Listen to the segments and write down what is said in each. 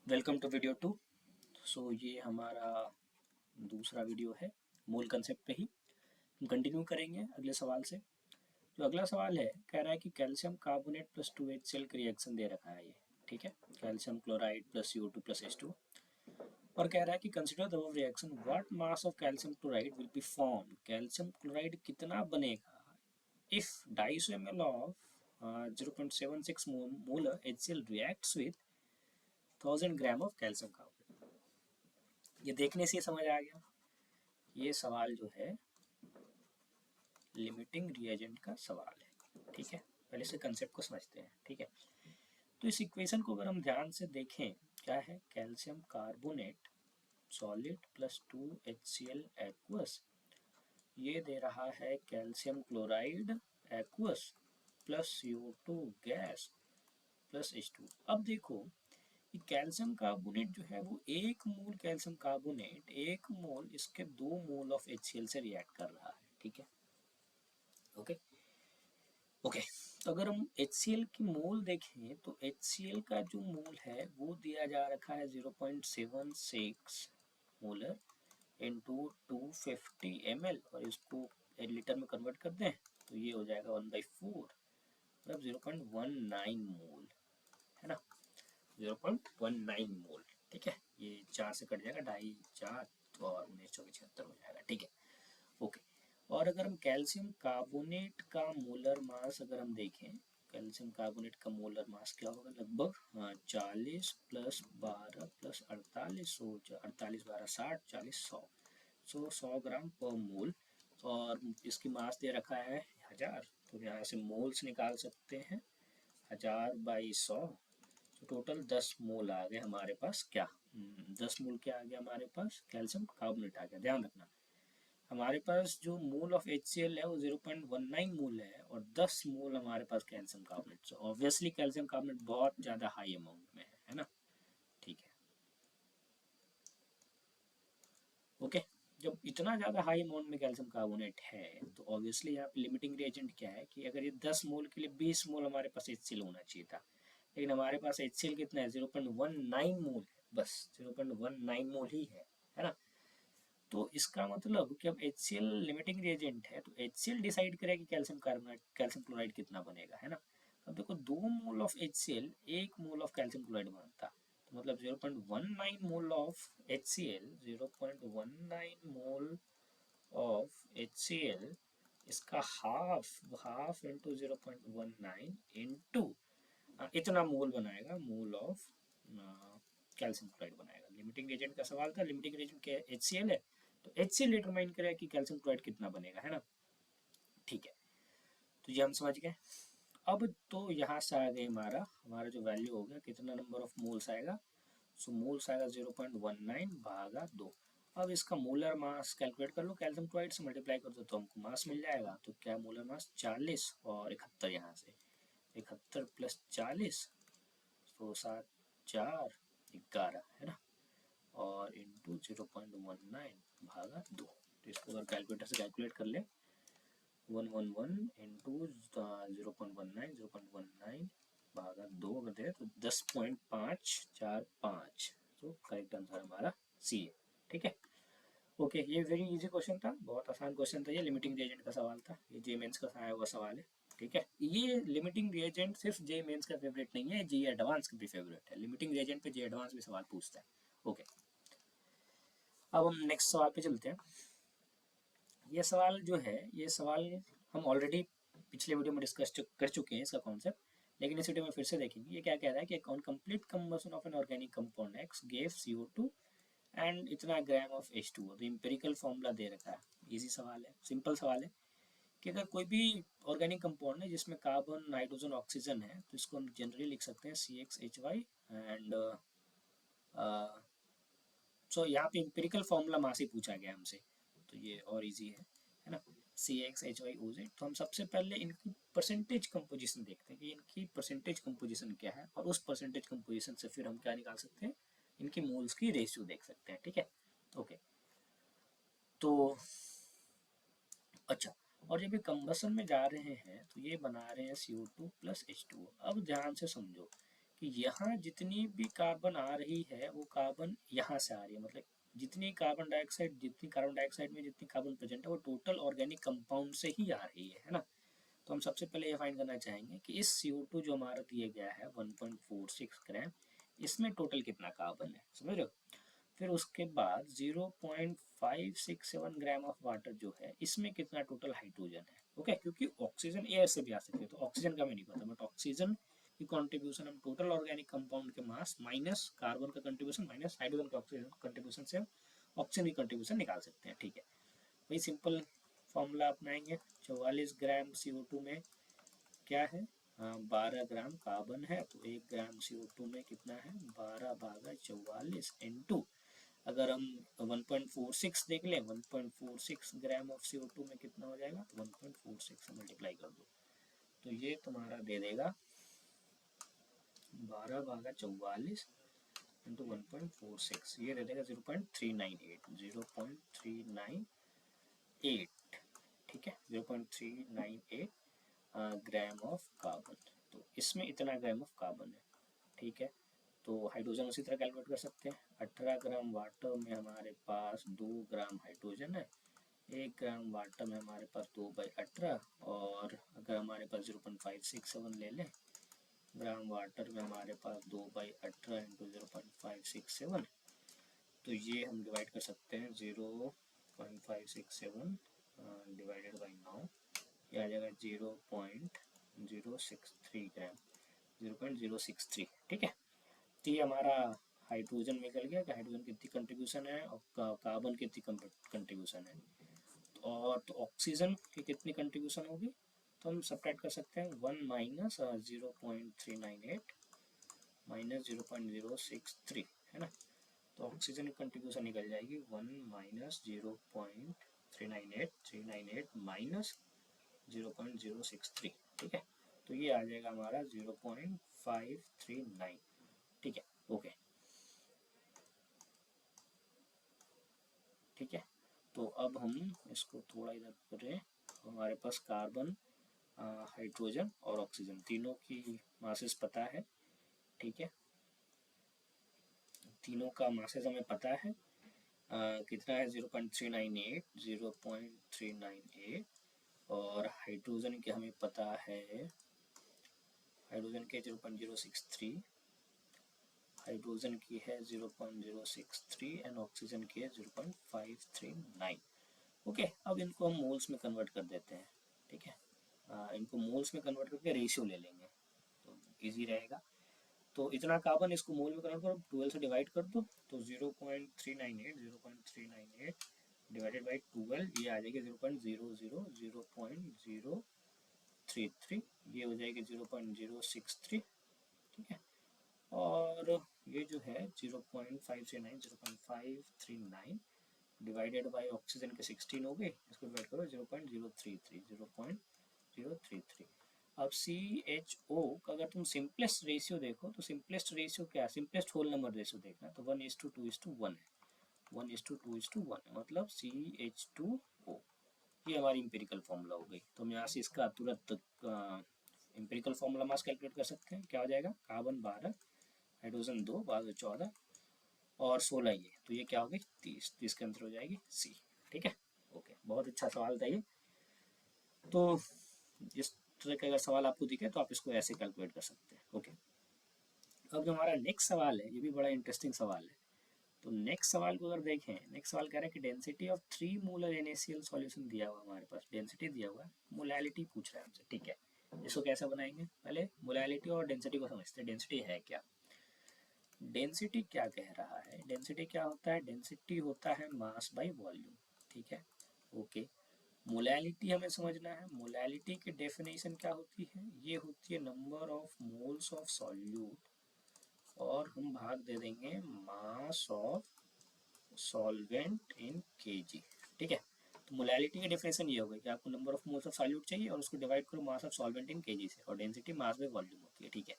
Welcome to video 2। ये हमारा दूसरा वीडियो है मूल कंसेप्ट पे ही। हम कंटिन्यू करेंगे अगले सवाल से। जो अगला सवाल है कह रहा है कि कैल्शियम कार्बोनेट प्लस 2HCl का रिएक्शन दे रखा है ये। ठीक है, calcium chloride plus CO2 plus H2 और कह रहा है कि consider the above reaction, what mass of calcium chloride will be formed. Calcium chloride कितना बनेगा if 250 ml of 0.76 molar HCl reacts with 1000 gram of calcium carbonate. ये देखने से समझ आ गया, ये सवाल जो है लिमिटिंग रिएजेंट का सवाल है। ठीक है, पहले से कंसेप्ट को समझते हैं। ठीक है, तो इस इक्वेशन को अगर हम ध्यान से देखें, क्या है, calcium carbonate solid plus 2HCl aqueous, ये दे रहा है calcium chloride aqueous plus CO2 gas plus H2। अब देखो कि कैल्शियम कार्बोनेट जो है वो एक मोल कैल्शियम कार्बोनेट एक मोल इसके 2 मोल ऑफ HCl से रिएक्ट कर रहा है। ठीक है, ओके ओके। तो अगर हम HCl की मोल देखें तो HCl का जो मोल है वो दिया जा रखा है 0.76 मोलर इंटू 250 ml, और इसको लीटर में कन्वर्ट कर दें तो ये हो जाएगा 1/4, मतलब 0.19 मोल, है ना, 0.19 मोल। ठीक है, ये 4 से कट जाएगा, 2.5 4 तो और 19 24 76 हो जाएगा। ठीक है, ओके। और अगर हम कैल्शियम कार्बोनेट का मोलर मास अगर हम देखें, कैल्शियम कार्बोनेट का मोलर मास क्या होगा, लगभग 40 प्लस 12 प्लस 48, 48 12 60 40 100, 100 ग्राम पर मोल। और इसकी मास दे रखा है 1000, तो यहाँ से मोल्स निकाल सकते हैं, 1000/100, तो टोटल 10 मोल आ गए हमारे पास। क्या 10 मोल क्या आ गया हमारे पास, कैल्शियम कार्बोनेट आ गया। ध्यान रखना हमारे पास जो मोल ऑफ HCl है वो 0.19 मोल है और 10 मोल हमारे पास calcium carbonate. So obviously calcium carbonate बहुत ज़्यादा हाई अमाउंट में है ना। ठीक है, ओके। जब इतना ज़्यादा हाई अमाउंट में कैल्शियम कार्बोनेट है तो ऑब्वियसली यहाँ पे लिमिटिंग रिएजेंट क्या है कि अगर ये 10 मोल के लिए 20 मोल हमारे पास HCl होना चाहिए था, लेकिन हमारे पास HCl कितना है, 0.19 मोल है, बस 0.19 मोल ही है ना। तो इसका मतलब कि अब HCl लिमिटिंग रिएजेंट है तो HCl डिसाइड करेगा कि कैल्शियम कार्बोनेट कैल्शियम क्लोराइड कितना बनेगा, है ना। अब देखो 2 mole of HCl 1 mole of calcium chloride बनता, तो मतलब 0.19 mole of HCl, 0.19 mole of HCl, इसका हाफ हाफ इंटू 0.19 इंटू इतना मोल बनाएगा, मोल ऑफ कैल्शियम क्लोराइड बनाएगा। लिमिटिंग एजेंट का सवाल था, लिमिटिंग एजेंट क्या है, HCl है, तो HCl डिटरमाइन करेगा कि कैल्शियम क्लोराइड कितना बनेगा, है ना। ठीक है, तो ये हम समझ गए। अब तो यहाँ से आ गए हमारा हमारा जो वैल्यू हो गया, कितना नंबर ऑफ मोल्स आएगा, सो मोल्स आएगा 0.19/2। अब इसका मोलर मास कैलकुलेट कर लो, कैल्शियम क्लोराइड से मल्टीप्लाई कर दो तो हमको मास मिल जाएगा। तो क्या मोलर मास 40 और 71, यहाँ से 71 प्लस 40 तो 7 4 11, है ना, और इंटू 0.19/2। तो इसको अगर कैलकुलेटर से कैलकुलेट कर ले, 111 इंटू 0.19 अगर दे तो 10.545, तो करेक्ट आंसर हमारा सी है। ठीक है, ओके। ये वेरी इजी क्वेश्चन था, बहुत आसान क्वेश्चन था, ये लिमिटिंग रिएजेंट का सवाल था, ये जे मेंस का आया हुआ सवाल है। ठीक है, ये लिमिटिंग रिएजेंट सिर्फ जे मेंस का फेवरेट नहीं है, जे एडवांस का भी फेवरेट है। लिमिटिंग रिएजेंट पे जे एडवांस भी सवाल पूछता है। ओके, अब हम नेक्स्ट सवाल पे चलते हैं। ये सवाल जो है, ये सवाल हम ऑलरेडी पिछले वीडियो में डिस्कस कर चुके हैं इसका कॉन्सेप्ट, लेकिन इस वीडियो में फिर से देखेंगे। ये क्या कह रहा है कि on complete combustion of an organic compound x gave CO2 and इतना ग्राम ऑफ H2O। तो इम्पेरिकल फॉर्मूला दे रखा है, इजी सवाल है, सिंपल सवाल है कि अगर कोई भी ऑर्गेनिक कंपाउंड है जिसमें कार्बन नाइट्रोजन ऑक्सीजन है तो इसको हम जनरली लिख सकते हैं CXHY एंड सो यहाँ पे इम्पेरिकल फॉर्मूला मास ही पूछा गया हमसे, तो ये और इजी है ना। CXHYOZ। तो हम सबसे पहले इनकी परसेंटेज कंपोजिशन देखते हैं कि इनकी परसेंटेज कंपोजिशन क्या है, और उस परसेंटेज कंपोजिशन से फिर हम क्या निकाल सकते हैं, इनकी मोल्स की रेशियो देख सकते हैं। ठीक है, ओके। तो अच्छा, और जब ये कंबसन में जा रहे हैं तो ये बना रहे हैं CO2 प्लस H2O। अब ध्यान से समझो कि यहाँ जितनी भी कार्बन आ रही है वो कार्बन यहाँ से आ रही है, मतलब जितनी कार्बन डाइऑक्साइड में जितनी कार्बन प्रेजेंट है वो टोटल ऑर्गेनिक कंपाउंड से ही आ रही है ना। तो हम सबसे पहले ये फाइंड करना चाहेंगे कि इस CO2 जो हमारा दिया गया है 1.46 ग्राम, इसमें टोटल कितना कार्बन है, समझ रहे हो। फिर उसके बाद 0.567 ग्राम ऑफ वाटर जो है, इसमें कितना टोटल हाइड्रोजन है। ओके, क्योंकि ऑक्सीजन एयर से भी आ सकती है, तो ऑक्सीजन का हमें नहीं पता, बट ऑक्सीजन की कंट्रीब्यूशन हम टोटल ऑर्गेनिक कंपाउंड के मास माइनस कार्बन का कंट्रीब्यूशन माइनस हाइड्रोजन का कंट्रीब्यूशन से ऑक्सीजन की कंट्रीब्यूशन निकाल सकते हैं। ठीक है, वही सिंपल फॉर्मूला अपनाएंगे। 44 ग्राम CO2 में क्या है, 12 ग्राम कार्बन है, तो 1 ग्राम CO2 में कितना है, 12/44 इंटू, अगर हम 1.46 देख लें, 1.46 ग्राम ऑफ CO2 में कितना हो जाएगा, 1.46 से मल्टीप्लाई कर दो, तो ये तुम्हारा दे देगा 12/44 इंटू 1.46, ये दे देगा 0.398 ठीक है, 0.398 ग्राम ऑफ कार्बन। तो इसमें इतना ग्राम ऑफ कार्बन है। ठीक है, तो हाइड्रोजन उसी तरह कैलकुलेट कर सकते हैं। 18 ग्राम वाटर में हमारे पास 2 ग्राम हाइड्रोजन है, 1 ग्राम वाटर में हमारे पास 2/18, और अगर हमारे पास 0.567 ले लें ग्राम वाटर में हमारे पास 2/18 इंटू 0.567, तो ये हम डिवाइड कर सकते हैं 0.567 डिवाइडेड बाई 9, ये आ जाएगा 0.063 ग्राम, 0.063। ठीक है, तो ये हमारा हाइड्रोजन निकल गया कि हाइड्रोजन कितनी कंट्रीब्यूशन है और कार्बन कितनी कंट्रीब्यूशन है, और तो ऑक्सीजन की कितनी कंट्रीब्यूशन होगी, तो हम सब्ट्रैक्ट कर सकते हैं 1 माइनस 0.398 माइनस 0.063, है ना। तो ऑक्सीजन की कंट्रीब्यूशन निकल जाएगी 1 माइनस 0.398 माइनस 0.063। ठीक है, तो ये आ जाएगा हमारा 0.539। ठीक है, ओके, ठीक है। तो अब हम इसको थोड़ा इधर करें, हमारे पास कार्बन, हाइड्रोजन और ऑक्सीजन तीनों की मासेस पता है। ठीक है, तीनों का मासेस हमें पता है, कितना है 0.398 और हाइड्रोजन के हमें पता है, हाइड्रोजन के 0.063, हाइड्रोजन की है 0.063 एंड ऑक्सीजन की है 0.539। ओके, अब इनको हम मोल्स में कन्वर्ट कर देते हैं। ठीक है, इनको मोल्स में कन्वर्ट करके रेशियो ले लेंगे तो इजी रहेगा। तो इतना कार्बन इसको मोल में कन्वर्ट करो, 12 से डिवाइड कर दो, तो 0.398 डिवाइडेड बाई 12, ये आ जाएगी 0.033, ये हो जाएगी 0.063। ठीक है, और ये जो है 0.539 डिवाइडेड बाई ऑक्सीजन के 16 हो गए, इसको डिवाइड करो 0.033। अब CHO का अगर तुम सिंपलेस्ट रेशियो देखो तो सिंपलेस्ट रेशियो क्या है, सिंपलेस्ट होल नंबर रेशियो देखना, तो 1:2:1 है, 1:2:1 है, मतलब CH2O। ये हमारी इंपेरिकल फॉर्मूला हो गई। तो हम यहाँ से इसका तुरंत इंपेरिकल फॉर्मूला मास कैलकुलेट कर सकते हैं। क्या हो जाएगा, कार्बन 12, हाइड्रोजन 2, 14 और 16 ये, तो ये क्या होगी 30 के अंदर हो जाएगी C। ठीक है, ओके, बहुत अच्छा सवाल था ये। तो इस तरह का अगर सवाल आपको दिखे तो आप इसको ऐसे कैलकुलेट कर सकते हैं। ओके, अब जो हमारा नेक्स्ट सवाल है, ये भी बड़ा इंटरेस्टिंग सवाल है। तो नेक्स्ट सवाल को अगर देखें, नेक्स्ट सवाल कह रहा है कि density of 3 molar NaCl solution दिया हुआ, हमारे पास डेंसिटी दिया हुआ है, मोलैलिटी पूछ रहा है हमसे। ठीक है, इसको कैसे बनाएंगे, पहले मोलैलिटी और डेंसिटी को समझते हैं। डेंसिटी है क्या, डेंसिटी क्या कह रहा है, डेंसिटी क्या होता है, डेंसिटी होता है मास बाय वॉल्यूम। ठीक है, ओके। मोलैलिटी हमें समझना है, मोलैलिटी की डेफिनेशन क्या होती है, ये होती है number of moles of solute और हम भाग दे देंगे mass of solvent in kg। ठीक है, तो मोलैलिटी की डेफिनेशन ये होगी कि आपको number of moles of solute चाहिए और उसको डिवाइड करो mass of solvent in kg से, और डेंसिटी मास बाय वॉल्यूम होती है। ठीक है,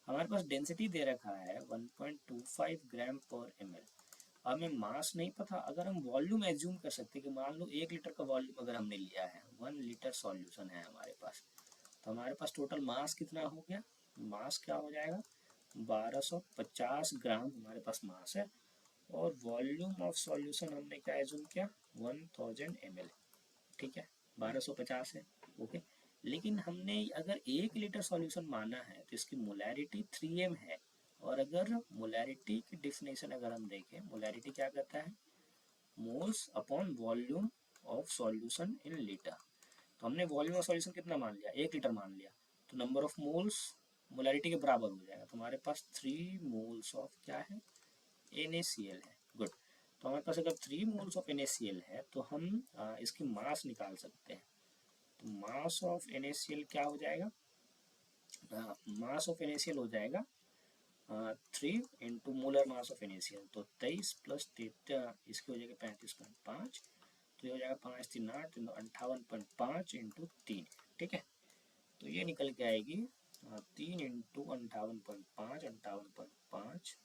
हमारे पास डेंसिटी दे रखा है 1.25 ग्राम पर ml, हमें मास नहीं पता। अगर हम वॉल्यूम एज्यूम कर सकते हैं कि मान लो 1 लीटर का वॉल्यूम अगर हमने लिया है, 1 लीटर सॉल्यूशन है हमारे पास, तो हमारे पास टोटल मास कितना हो गया, मास क्या हो जाएगा 1250 ग्राम हमारे पास मास है, और वॉल्यूम ऑफ सॉल्यूशन हमने क्या एज्यूम किया, 1000 ml। ठीक है, 1250 है, ओके। लेकिन हमने अगर 1 लीटर सॉल्यूशन माना है तो इसकी मोलैरिटी 3m है, और अगर मोलैरिटी की डिफिनेशन अगर हम देखें, मोलैरिटी क्या कहता है, moles upon volume of solution in litre. तो हमने वॉल्यूम ऑफ सॉल्यूशन कितना मान लिया, 1 लीटर मान लिया, तो नंबर ऑफ मोल्स मोलैरिटी के बराबर हो जाएगा। तो हमारे पास 3 मोल्स ऑफ क्या है, NaCl है। गुड। तो हमारे पास अगर 3 मोल्स ऑफ NaCl है तो हम इसकी मास निकाल सकते हैं। तो मास ऑफ NaCl क्या हो जाएगा, मास ऑफ NaCl हो जाएगा 3 into molar mass of NaCl, तो 23 प्लस 33, इसकी हो जाएगी 35.5, तो ये हो जाएगा 5 3 8 58.5 इंटू 3। ठीक है, तो ये निकल के आएगी 3 इंटू 58.5, 58.5,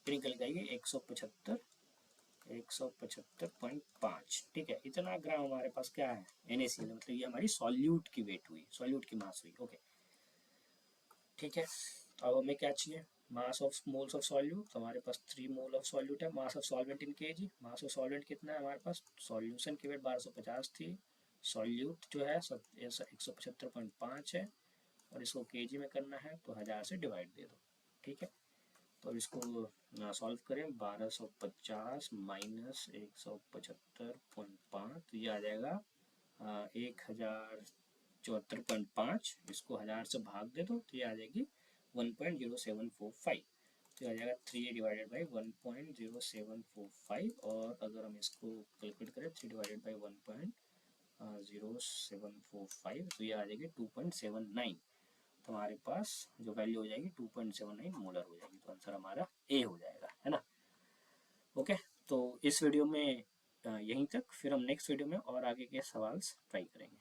ये निकल के आएगी 175.5। ठीक है, इतना ग्राम हमारे पास क्या है, NaCl, मतलब ये हमारी सॉल्यूट की वेट हुई, सॉल्यूट की मास हुई। ओके, ठीक है। अब हमें क्या चाहिए, mass of moles of solute, तो हमारे पास 3 मोल ऑफ सॉल्यूट है। Mass of solvent in KG, mass of solvent कितना है हमारे पास, सॉल्यूशन की वेट 1250 थी, सॉल्यूट जो है 175.5 है, और इसको केजी में करना है तो 1000 से डिवाइड दे दो। ठीक है, तो अब इसको सॉल्व करें, 1250 माइनस 175.5, तो ये आ जाएगा 1074.5, इसको 1000 से भाग दे दो तो ये आ जाएगी 1.0745, तो आ जाएगा 3 डिवाइडेड बाई 1.0745, और अगर हम इसको कैलकुलेट करें 3 डिवाइडेड बाई 1.0745, तो ये आ जाएगी 2.79। तो हमारे पास जो वैल्यू हो जाएगी 2.79 मोलर हो जाएगी, तो आंसर हमारा ए हो जाएगा, है ना। ओके, तो इस वीडियो में यहीं तक, फिर हम नेक्स्ट वीडियो में और आगे के सवाल ट्राई करेंगे।